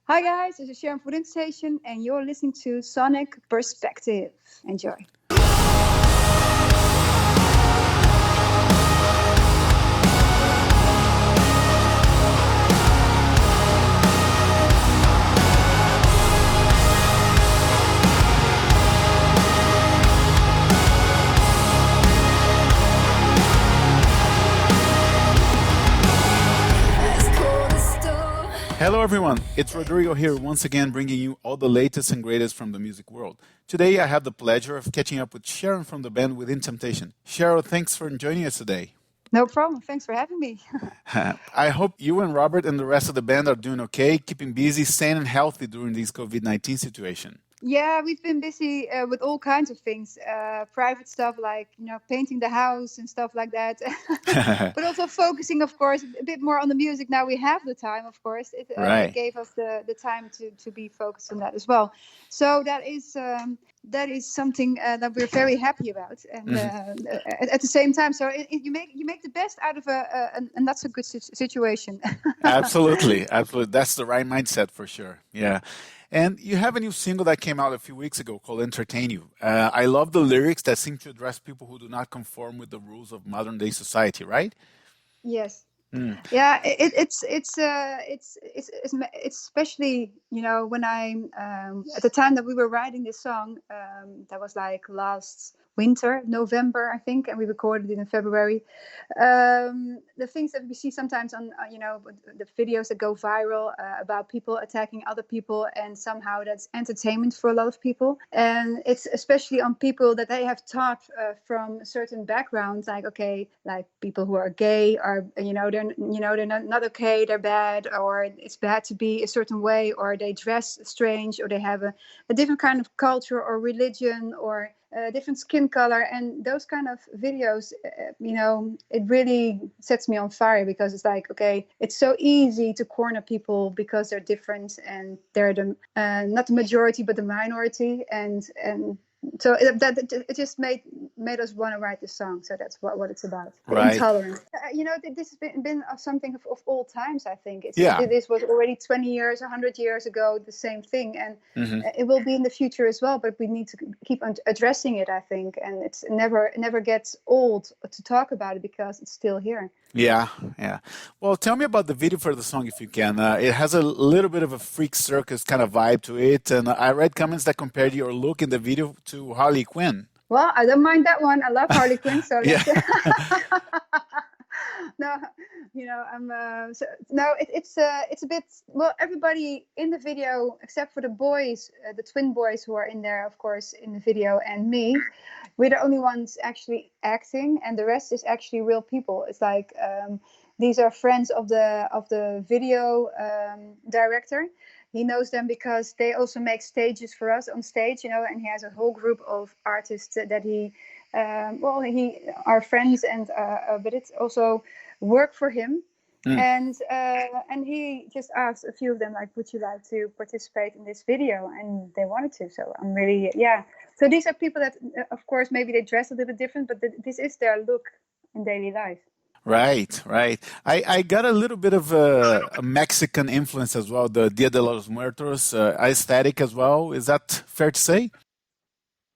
Hi guys, this is Sharon from Station, and you're listening to Sonic Perspective. Enjoy. Hello everyone, it's Rodrigo here once again bringing you all the latest and greatest from the music world. Today I have the pleasure of catching up with Sharon from the band Within Temptation. Sharon, thanks for joining us today. No problem. Thanks for having me. I hope you and Robert and the rest of the band are doing okay, keeping busy, sane and healthy during this COVID-19 situation. Yeah, we've been busy with all kinds of things, private stuff like painting the house and stuff like that, but also focusing, of course, a bit more on the music. Now we have the time, of course. It Right. gave us the time to be focused on that as well. So that is something that we're very happy about, and at the same time, so you make the best out of a not so good situation. Absolutely, absolutely. That's the right mindset for sure. Yeah. And you have a new single that came out a few weeks ago called Entertain You. I love the lyrics that seem to address people who do not conform with the rules of modern day society, right? Yes. Mm. Yeah, it's especially when I'm at the time that we were writing this song, that was like last winter, November, I think, and we recorded it in February. The things that we see sometimes on the videos that go viral about people attacking other people, and somehow that's entertainment for a lot of people, and it's especially on people that they have taught from certain backgrounds, like like people who are gay are they're not okay, they're bad, or it's bad to be a certain way, or they dress strange, or they have a different kind of culture or religion, or a different skin color. And those kind of videos, it really sets me on fire, because it's like, okay, it's so easy to corner people because they're different and they're the not the majority but the minority, and so it just made us want to write this song. So that's what it's about. The Right. intolerance. This has been something of all times. I think Yeah. this was already 20 years, 100 years ago, the same thing, and Hmm. it will be in the future as well. But we need to keep on addressing it, I think, and it never gets old to talk about it, because it's still here. Yeah, yeah. Well, tell me about the video for the song if you can. It has a little bit of a freak circus kind of vibe to it, and I read comments that compared your look in the video to Harley Quinn. Well, I don't mind that one. I love Harley Quinn, so Yeah. no, I'm no. It's a bit, well. Everybody in the video, except for the boys, the twin boys who are in there, of course, in the video, and me, we're the only ones actually acting, and the rest is actually real people. It's like these are friends of the video director. He knows them because they also make stages for us on stage, and he has a whole group of artists that he are friends, and but it's also work for him. Mm. And he just asked a few of them, like, would you like to participate in this video? And they wanted to. So I'm really, yeah. So these are people that, of course, maybe they dress a little bit different, but this is their look in daily life. Right, right. I got a little bit of a Mexican influence as well, the Dia de los Muertos aesthetic as well. Is that fair to say?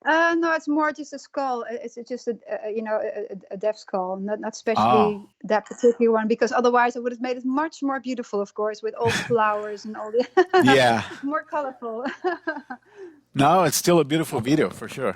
No, it's more just a skull. It's just a deaf skull, not Oh, especially that particular one, because otherwise I would have made it much more beautiful, of course, with all the flowers and all the yeah. more colorful. No, it's still a beautiful video for sure.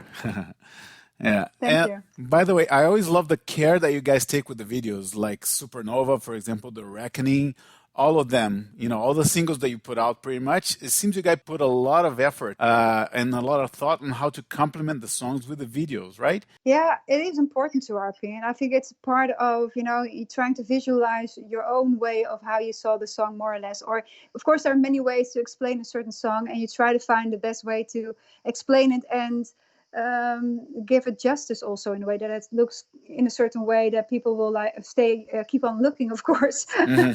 Yeah. Thank And you. by the way, I always love the care that you guys take with the videos, like Supernova, for example, The Reckoning, all of them, all the singles that you put out pretty much. It seems you guys put a lot of effort and a lot of thought on how to complement the songs with the videos, right? Yeah, it is important to our opinion. I think it's part of, you trying to visualize your own way of how you saw the song, more or less. Or, of course, there are many ways to explain a certain song, and you try to find the best way to explain it and give it justice also, in a way that it looks in a certain way that people will keep on looking, of course. Hmm.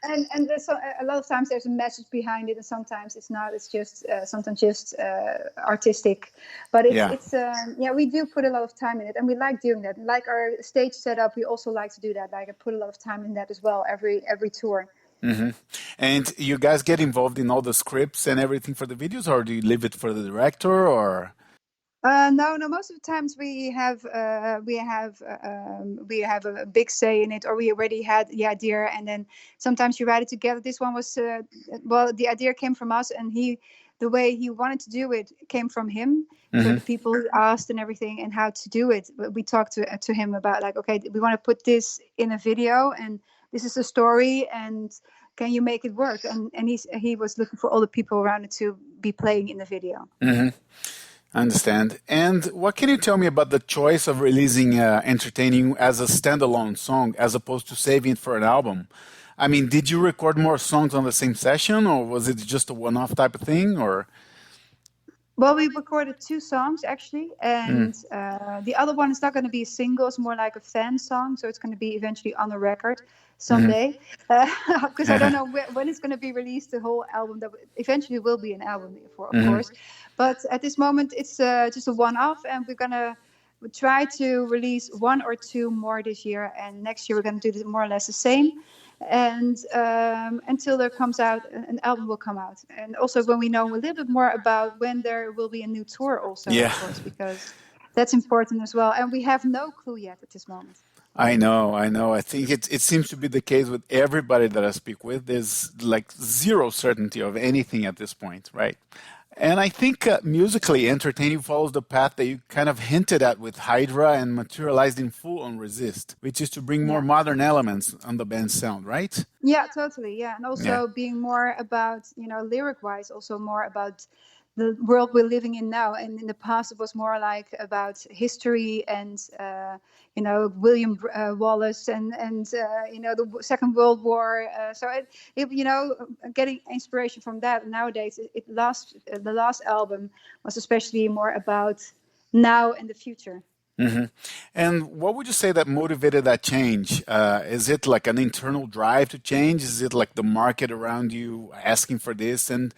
And there's a lot of times there's a message behind it, and sometimes it's not. It's just sometimes just artistic, but Yeah. yeah, we do put a lot of time in it, and we like doing that. Like our stage setup, we also like to do that. Like I put a lot of time in that as well, every tour. Hmm. And you guys get involved in all the scripts and everything for the videos, or do you leave it for the director, or? No, no. Most of the times we have a big say in it, or we already had the idea, and then sometimes you write it together. This one was well, the idea came from us, and the way he wanted to do it came from him. So Hmm. the people who asked and everything, and how to do it, we talked to him about, like, okay, we want to put this in a video, and this is the story, and can you make it work? And he was looking for all the people around it to be playing in the video. Hmm. I understand. And what can you tell me about the choice of releasing Entertaining as a standalone song as opposed to saving it for an album? I mean, did you record more songs on the same session, or was it just a one-off type of thing, or? Well, we recorded two songs actually, Mm. and the other one is not going to be a single; it's more like a fan song. So it's going to be eventually on a record Hmm. someday, because I don't know when it's going to be released. The whole album that eventually will be an album, for of Hmm. course, but at this moment it's just a one-off, and we're gonna try to release one or two more this year, and next year we're going to do more or less the same, and until there comes out an album will come out, and also when we know a little bit more about when there will be a new tour also, Yeah. of course, because that's important as well, and we have no clue yet at this moment. I know, I know. I think it seems to be the case with everybody that I speak with. There's like zero certainty of anything at this point, right? And I think musically, Entertaining follows the path that you kind of hinted at with Hydra and materialized in full on Resist, which is to bring more Yeah. modern elements on the band's sound, right? Yeah, totally. Yeah, and Yeah. also being more about, lyric wise, also more about the world we're living in now. And in the past, it was more like about history and, William Wallace and the Second World War. Getting inspiration from that. Nowadays, the last album was especially more about now and the future. Hmm. And what would you say that motivated that change? Is it like an internal drive to change? Is it like the market around you asking for this? And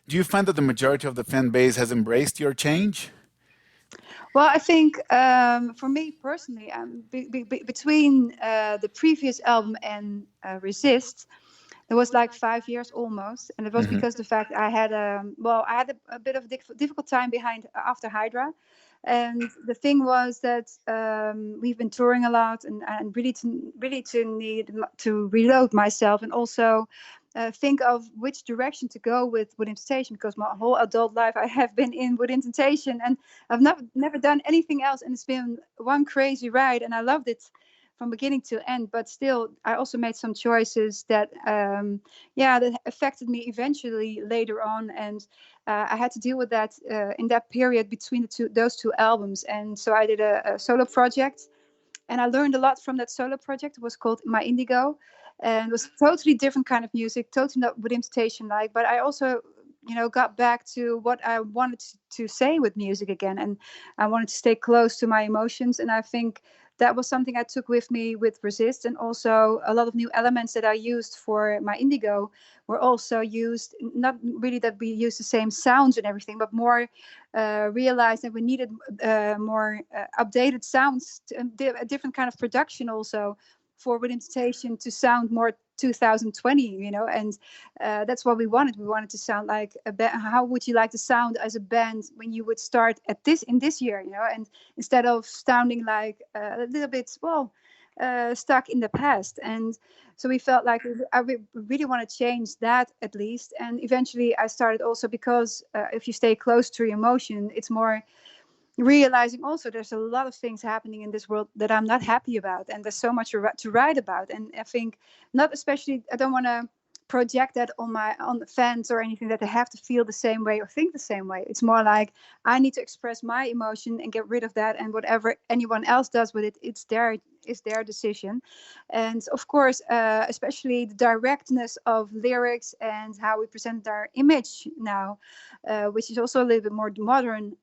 do you find that the majority of the fan base has embraced your change? Well, I think for me personally, between the previous album and Resist, there was like 5 years almost, and it was Hmm. because the fact I had a bit of a difficult time behind after Hydra, and the thing was that we've been touring a lot, and really to need to reload myself, and also think of which direction to go with indentation, because my whole adult life I have been in with indentation, and I've never done anything else, and it's been one crazy ride, and I loved it from beginning to end. But still, I also made some choices that that affected me eventually later on, and I had to deal with that in that period between those two albums. And so I did a solo project, and I learned a lot from that solo project. It was called My Indigo, and it was totally different kind of music, totally not with invitation like. But I also, got back to what I wanted to say with music again, and I wanted to stay close to my emotions. And I think that was something I took with me with Resist, and also a lot of new elements that I used for My Indigo were also used. Not really that we used the same sounds and everything, but more realized that we needed more updated sounds, a different kind of production also for with invitation to sound more 2020, and that's what we wanted. We wanted to sound like a band. How would you like to sound as a band when you would start in this year, and instead of sounding like a little bit, stuck in the past. And so we felt like I really want to change that at least. And eventually I started also because if you stay close to your emotion, it's more realizing also there's a lot of things happening in this world that I'm not happy about, and there's so much to write about. And I think, not especially, I don't want to project that on the fans or anything, that they have to feel the same way or think the same way. It's more like I need to express my emotion and get rid of that, and whatever anyone else does with it, it's their decision. And of course, especially the directness of lyrics and how we present our image now, which is also a little bit more modern,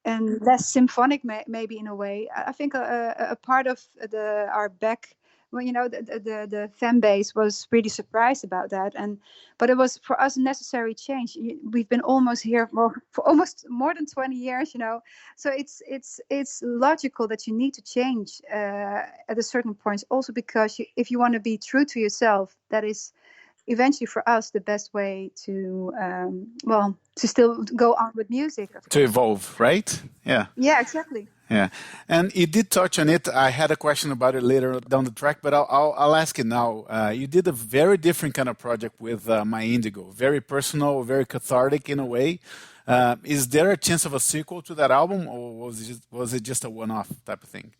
and less symphonic, maybe in a way. I think a part of our back well, the fan base was really surprised about that, but it was for us a necessary change. We've been almost here for almost more than 20 years, so it's logical that you need to change at a certain point, also because if you want to be true to yourself, that is eventually for us the best way to to still go on with music, of course. To evolve, right? Yeah, exactly. Yeah, and you did touch on it. I had a question about it later down the track, but I'll ask it now. You did a very different kind of project with My Indigo, very personal, very cathartic in a way. Is there a chance of a sequel to that album, or was it just a one-off type of thing?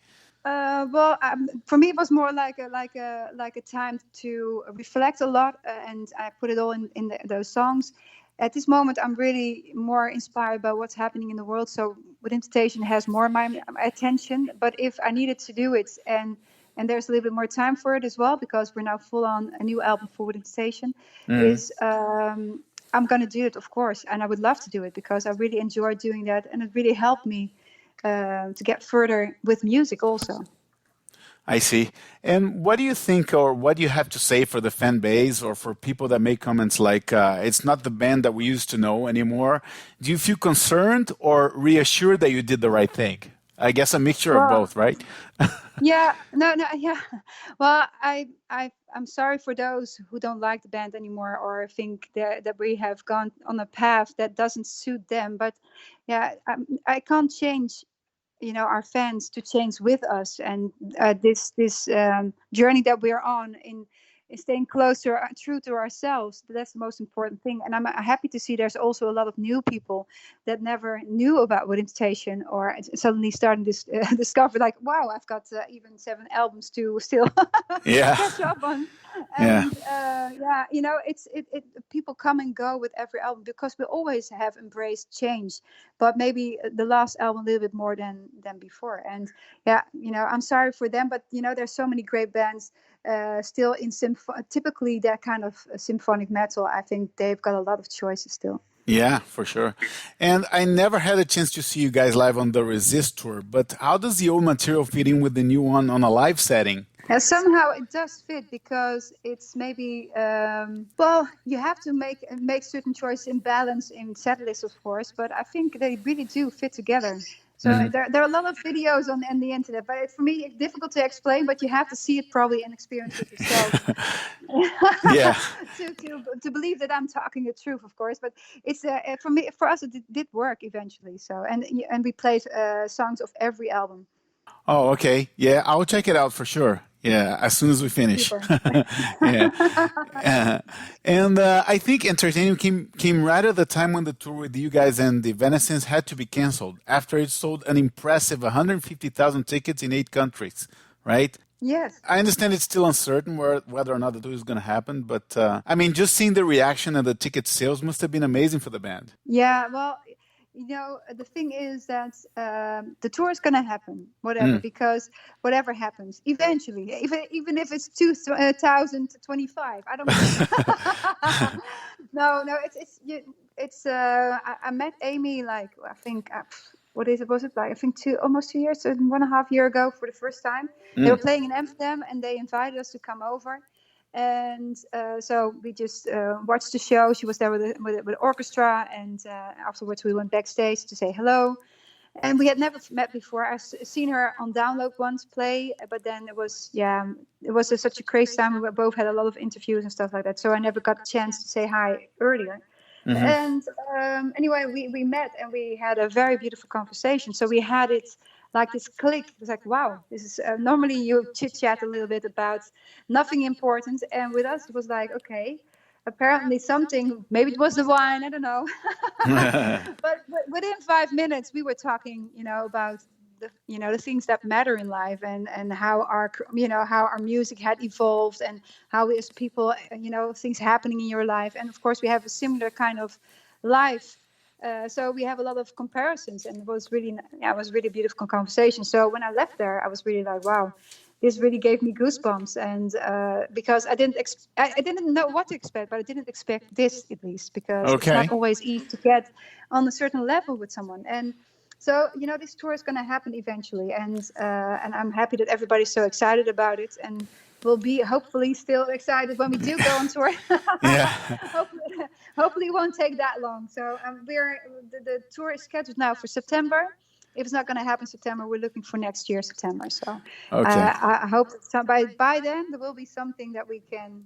For me, it was more like a time to reflect a lot, and I put it all in those songs. At this moment, I'm really more inspired by what's happening in the world. So, With Invitation has more my attention. But if I needed to do it, and there's a little bit more time for it as well, because we're now full on a new album for With Invitation, I'm going to do it, of course, and I would love to do it because I really enjoy doing that, and it really helped me to get further with music also. I see. And what do you think, or what do you have to say for the fan base or for people that make comments like, it's not the band that we used to know anymore? Do you feel concerned or reassured that you did the right thing? I guess a mixture of both, right? Yeah. Well, I'm sorry for those who don't like the band anymore or think that we have gone on a path that doesn't suit them. But yeah, I can't change our fans to change with us, and this journey that we're on in staying closer, true to ourselves, that's the most important thing. And I'm happy to see there's also a lot of new people that never knew about With Invitation or suddenly starting to discover, like, wow, I've got even 7 albums to still catch up on. And it's people come and go with every album because we always have embraced change, but maybe the last album a little bit more than before. And I'm sorry for them, but there's so many great bands still in typically that kind of symphonic metal. I think they've got a lot of choices still. Yeah, for sure. And I never had a chance to see you guys live on the Resist tour, but how does the old material fit in with the new one on a live setting? Somehow it does fit because it's maybe you have to make certain choices in balance in set list, of course, but I think they really do fit together. So there are a lot of videos on the internet, but for me it's difficult to explain, but you have to see it probably and experience it yourself. Yeah. to believe that I'm talking the truth, of course, but it's for us it did work eventually. So and we played songs of every album. Oh, okay. Yeah, I'll check it out for sure. Yeah, as soon as we finish. And I think Entertainment came right at the time when the tour with you guys and the Evanescence had to be canceled after it sold an impressive 150,000 tickets in 8 countries, right? Yes. I understand it's still uncertain whether or not the tour is going to happen, but I mean, just seeing the reaction and the ticket sales must have been amazing for the band. Yeah, well, the thing is that the tour is going to happen, whatever, because whatever happens, eventually, even if it's 2025, I don't know. No, it's I met Amy, like, I think, was it like, I think almost 2 years, so 1.5 years ago for the first time. They were playing in Amsterdam and they invited us to come over. And so we just watched the show. She was there with the orchestra, and afterwards we went backstage to say hello. And we had never met before. I've seen her on download once play, but then it was such a crazy time. We both had a lot of interviews and stuff like that, so I never got a chance to say hi earlier. And anyway, we met and we had a very beautiful conversation. So we had it like this click. It was like, wow, this is normally you chit chat a little bit about nothing important, and with us it was like, okay, apparently something. Maybe it was the wine, I don't know. but within 5 minutes, we were talking, about the things that matter in life, and how our music had evolved, and how we as people, things happening in your life, and of course we have a similar kind of life. So we have a lot of comparisons, and it was really a beautiful conversation. So when I left there, I was really like, wow, this really gave me goosebumps, and because I didn't know what to expect, but I didn't expect this, at least, because it's not always easy to get on a certain level with someone. And so this tour is going to happen eventually, and I'm happy that everybody's so excited about it. And will be hopefully still excited when we do go on tour. Yeah. hopefully, hopefully it won't take that long. So the tour is scheduled now for September. If it's not going to happen September, we're looking for next year September. So Okay. I hope that by then there will be something that we can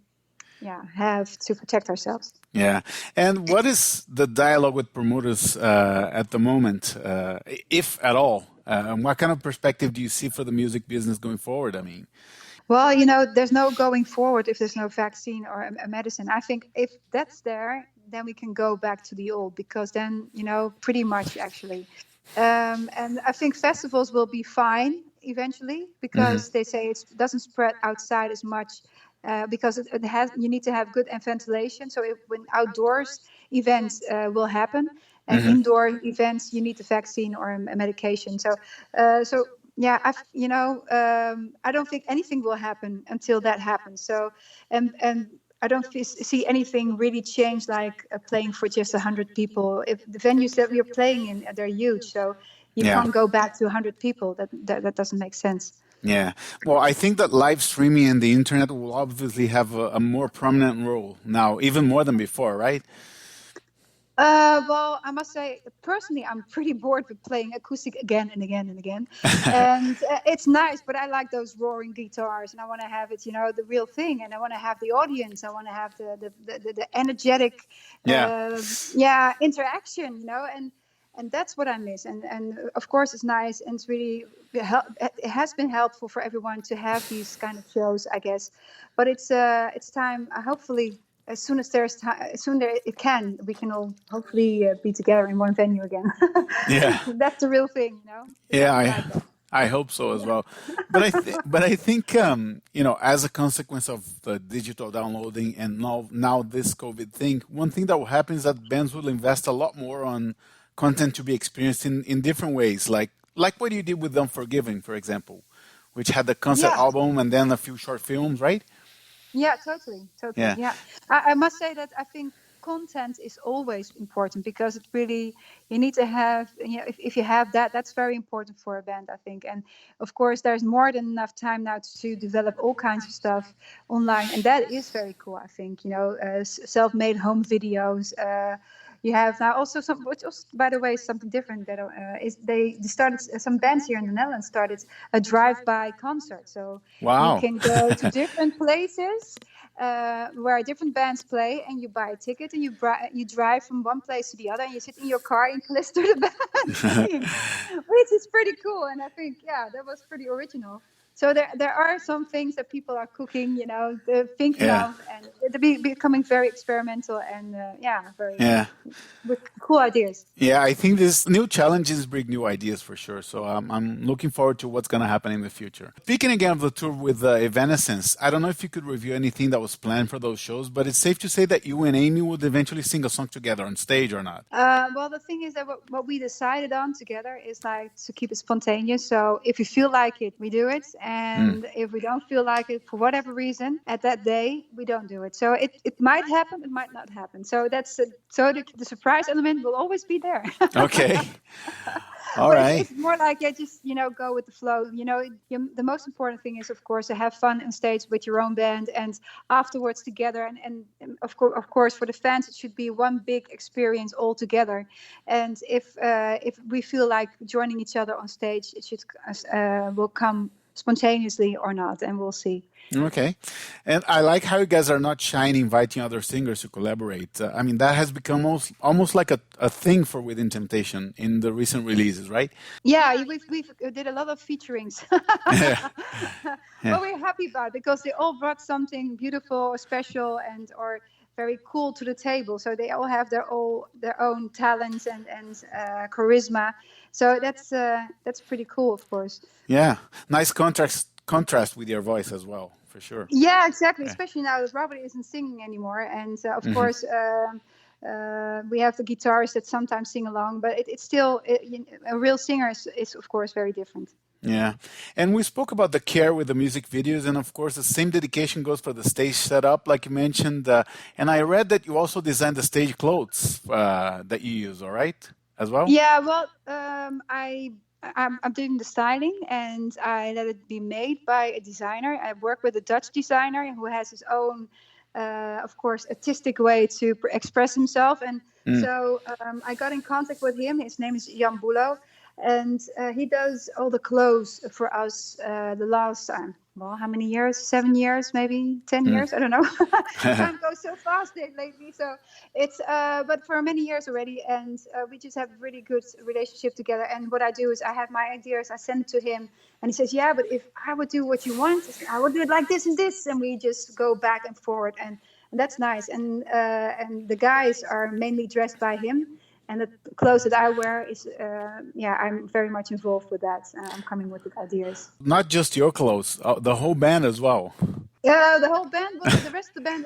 have to protect ourselves. Yeah. And what is the dialogue with promoters at the moment, if at all? And what kind of perspective do you see for the music business going forward? I mean, well, there's no going forward if there's no vaccine or a medicine. I think if that's there, then we can go back to the old, because then, pretty much actually. And I think festivals will be fine eventually, because they say it doesn't spread outside as much. Because you need to have good ventilation. So when outdoors events will happen, and indoor events, you need the vaccine or a medication. So yeah, I don't think anything will happen until that happens. So and I don't see anything really change, like playing for just 100 people. If the venues that we are playing in, they're huge, so you can't go back to 100 people. That doesn't make sense. Yeah. Well, I think that live streaming and the internet will obviously have a more prominent role now, even more than before, right? Well, I must say, personally, I'm pretty bored with playing acoustic again and again and again. And it's nice, but I like those roaring guitars, and I want to have it, the real thing. And I want to have the audience. I want to have the energetic, interaction, and that's what I miss. And of course, it's nice, and it's really it has been helpful for everyone to have these kind of shows, I guess. But it's time. Hopefully, as soon as there's time, we can all hopefully be together in one venue again. Yeah, that's the real thing, Yeah, I hope so as well. But I think as a consequence of the digital downloading and now this COVID thing, one thing that will happen is that bands will invest a lot more on content to be experienced in different ways, like what you did with Unforgiving, for example, which had the concept album and then a few short films, right? Yeah, totally. Yeah. I must say that I think content is always important, because it really, you need to have, if you have that, that's very important for a band, I think. And of course, there's more than enough time now to develop all kinds of stuff online, and that is very cool, I think. Self-made home videos. You have now also which was, by the way, something different. That is they started, some bands here in the Netherlands started a drive-by concert. So you can go to different places where different bands play, and you buy a ticket, and you drive from one place to the other, and you sit in your car and you listen to the band, which is pretty cool. And I think, that was pretty original. So there are some things that people are cooking, they're thinking of, and they're becoming very experimental and with cool ideas. Yeah, I think these new challenges bring new ideas for sure. So I'm looking forward to what's going to happen in the future. Speaking again of the tour with Evanescence, I don't know if you could review anything that was planned for those shows, but it's safe to say that you and Amy would eventually sing a song together on stage, or not? Well, the thing is that what we decided on together is like to keep it spontaneous. So if we feel like it, we do it. And if we don't feel like it for whatever reason at that day, we don't do it. So it might happen, it might not happen. So that's the surprise element will always be there. Okay. All right. It's more like just go with the flow. The most important thing is, of course, to have fun on stage with your own band, and afterwards together. And of course, for the fans, it should be one big experience all together. And if we feel like joining each other on stage, it should will come spontaneously or not, and we'll see. Okay. And I like how you guys are not shy in inviting other singers to collaborate. I mean, that has become almost like a thing for Within Temptation in the recent releases, right? Yeah, we've did a lot of featurings. But we're happy about it, because they all brought something beautiful or special or very cool to the table. So they all have their own talents and charisma. So that's pretty cool, of course. Yeah, nice contrast with your voice as well, for sure. Yeah, exactly. Especially now that Robert isn't singing anymore, and of course we have the guitarists that sometimes sing along. But it's still a real singer is of course very different. Yeah. And we spoke about the care with the music videos, and of course the same dedication goes for the stage setup, like you mentioned. And I read that you also designed the stage clothes that you use, all right, as well? Yeah, well, I I'm doing the styling, and I let it be made by a designer. I work with a Dutch designer who has his own, of course, artistic way to express himself. And so I got in contact with him. His name is Jan Bulo, and he does all the clothes for us the last time. Well, how many years? 7 years, maybe 10 years? I don't know. Time goes so fast lately. So it's, but for many years already. And we just have a really good relationship together. And what I do is I have my ideas, I send it to him. And he says, yeah, but if I would do what you want, I would do it like this and this. And we just go back and forward. And that's nice. And the guys are mainly dressed by him. And the clothes that I wear is, I'm very much involved with that. I'm coming with the ideas. Not just your clothes, the whole band as well. Yeah, the whole band. Well, the rest of the band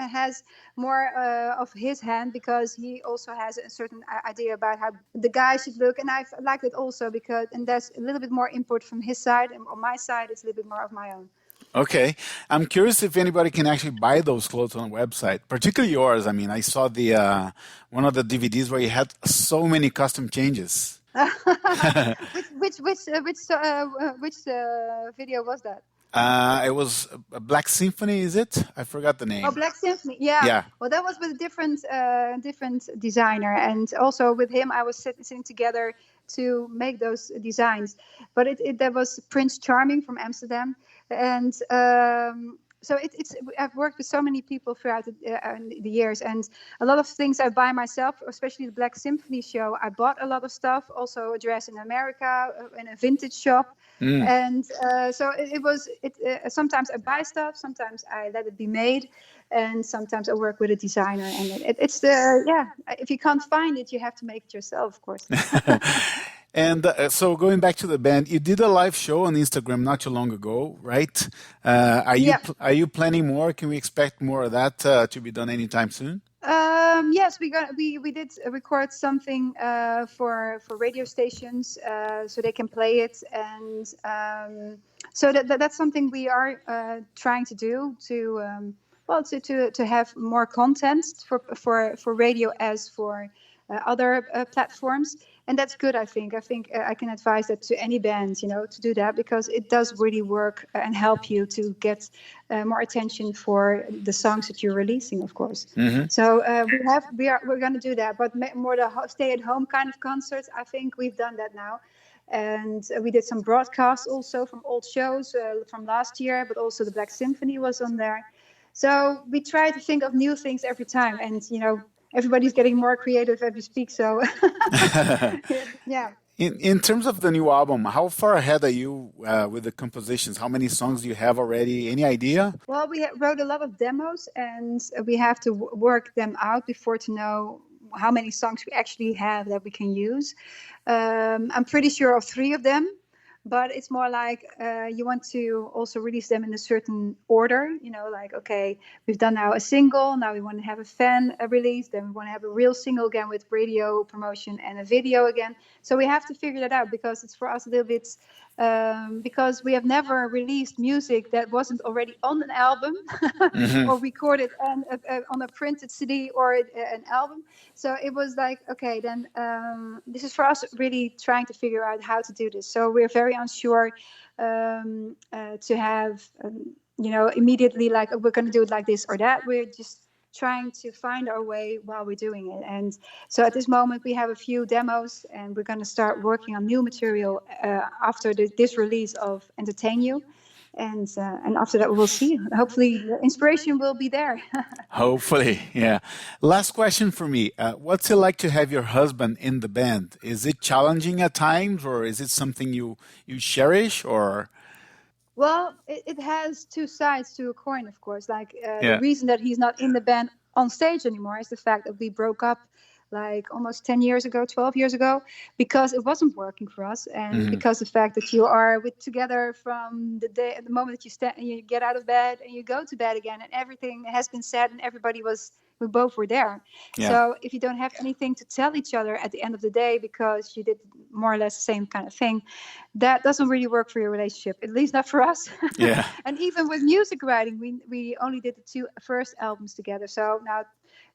has more of his hand, because he also has a certain idea about how the guy should look, and I like it also and there's a little bit more input from his side, and on my side, it's a little bit more of my own. Okay. I'm curious if anybody can actually buy those clothes on the website, particularly yours. I mean, I saw the one of the DVDs where you had so many custom changes. which video was that? It was a Black Symphony, is it? I forgot the name. Oh, Black Symphony. Yeah. Well, that was with a different designer, and also with him, I was sitting together to make those designs. But that was Prince Charming from Amsterdam, and so I've worked with so many people throughout the years, and a lot of things I buy myself, especially the Black Symphony show. I bought a lot of stuff, also a dress in America in a vintage shop. And so sometimes I buy stuff, sometimes I let it be made, and sometimes I work with a designer. And if you can't find it, you have to make it yourself, of course. And so going back to the band, you did a live show on Instagram not too long ago, right? Are you planning more? Can we expect more of that to be done anytime soon? Yes, we did record something for radio stations, so they can play it, and so that's something we are trying to do to have more content for radio as for other platforms. And that's good, I think. I think I can advise that to any band, to do that, because it does really work and help you to get more attention for the songs that you're releasing, of course. Mm-hmm. So we're going to do that, but more the stay-at-home kind of concerts. I think we've done that now, and we did some broadcasts also from old shows from last year, but also the Black Symphony was on there. So we try to think of new things every time, and everybody's getting more creative as we speak. So, yeah. In terms of the new album, how far ahead are you with the compositions? How many songs do you have already? Any idea? Well, we wrote a lot of demos, and we have to work them out before to know how many songs we actually have that we can use. I'm pretty sure of 3 of them. But it's more like you want to also release them in a certain order, like, okay, we've done now a single, now we want to have a fan release, then we want to have a real single again with radio promotion and a video again. So we have to figure that out, because it's for us a little bit, because we have never released music that wasn't already on an album mm-hmm. or recorded on a printed CD or an album. So it was like, okay, then this is for us really trying to figure out how to do this. So we're very unsure to have, immediately like, oh, we're going to do it like this or that. We're just trying to find our way while we're doing it. And so at this moment, we have a few demos, and we're going to start working on new material after this release of Entertain You. And after that, we'll see. Hopefully, the inspiration will be there. Hopefully, yeah. Last question for me. What's it like to have your husband in the band? Is it challenging at times, or is it something you cherish, or? Well, it has 2 sides to a coin, of course. Like the reason that he's not in the band on stage anymore is the fact that we broke up like almost 10 years ago, 12 years ago, because it wasn't working for us. And mm-hmm. because the fact that you are together from the moment that you get out of bed and you go to bed again, and everything has been said and we both were there. Yeah. So if you don't have anything to tell each other at the end of the day, because you did more or less the same kind of thing, that doesn't really work for your relationship, at least not for us. Yeah. And even with music writing, we only did the 2 first albums together. So now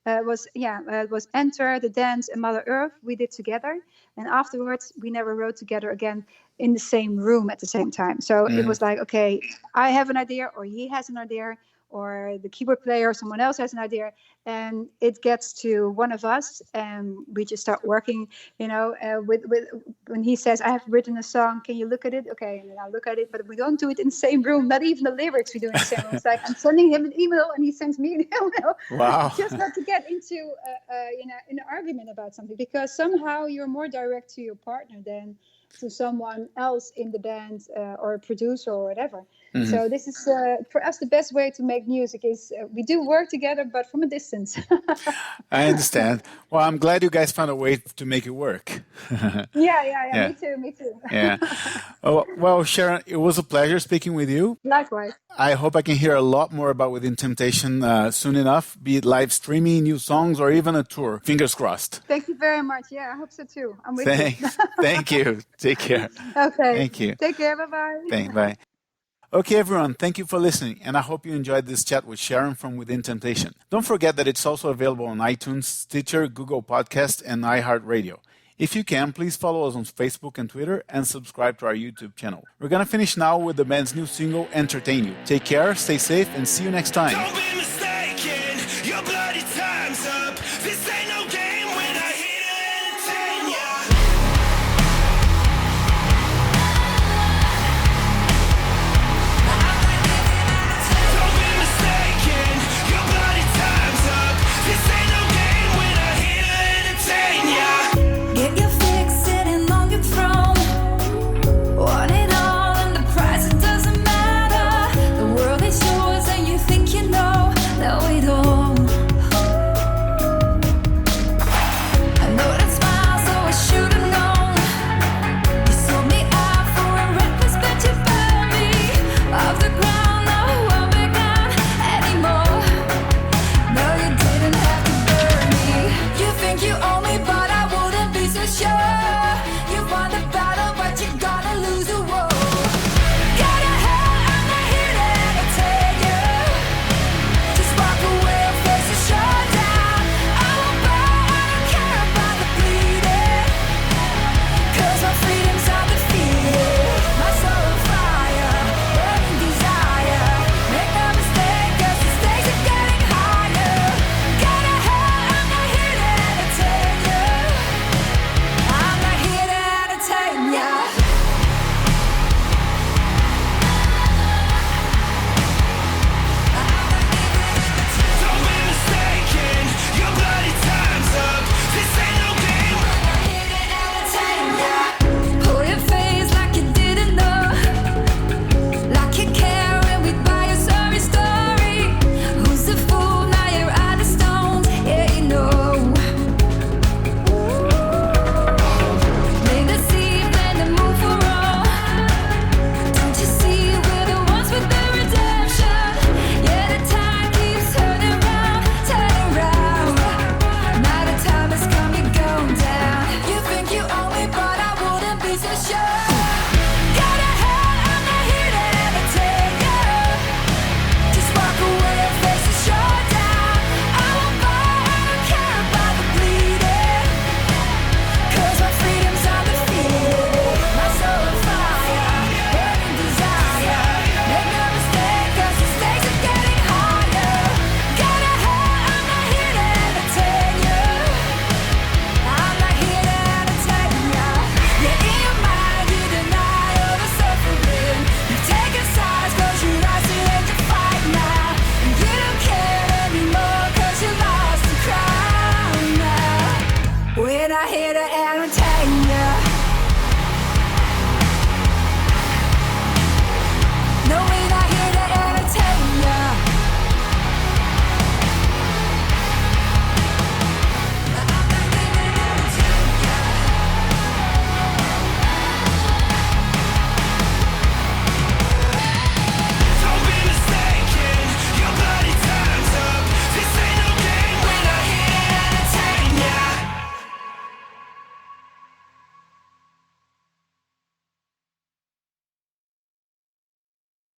It was Enter, The Dance, and Mother Earth. We did together, and afterwards we never wrote together again in the same room at the same time. So it was like, okay, I have an idea, or he has an idea, or the keyboard player, someone else has an idea, and it gets to one of us, and we just start working. With when he says, "I have written a song, can you look at it?" Okay, and then I look at it, but we don't do it in the same room. Not even the lyrics we do in the same room. It's like I'm sending him an email, and he sends me an email. Wow! Just not to get into an argument about something, because somehow you're more direct to your partner than to someone else in the band or a producer or whatever. So this is for us the best way to make music is we do work together, but from a distance. I understand. Well, I'm glad you guys found a way to make it work. Yeah. Me too. Yeah. Oh, well, Sharon, it was a pleasure speaking with you. Likewise. I hope I can hear a lot more about Within Temptation soon enough, be it live streaming, new songs, or even a tour. Fingers crossed. Thank you very much. Yeah, I hope so too. I'm with you. Thank you. Take care. Okay. Thank you. Take care. Bye-bye. Thanks. Bye. Okay, everyone, thank you for listening, and I hope you enjoyed this chat with Sharon from Within Temptation. Don't forget that it's also available on iTunes, Stitcher, Google Podcast, and iHeartRadio. If you can, please follow us on Facebook and Twitter, and subscribe to our YouTube channel. We're going to finish now with the band's new single, Entertain You. Take care, stay safe, and see you next time.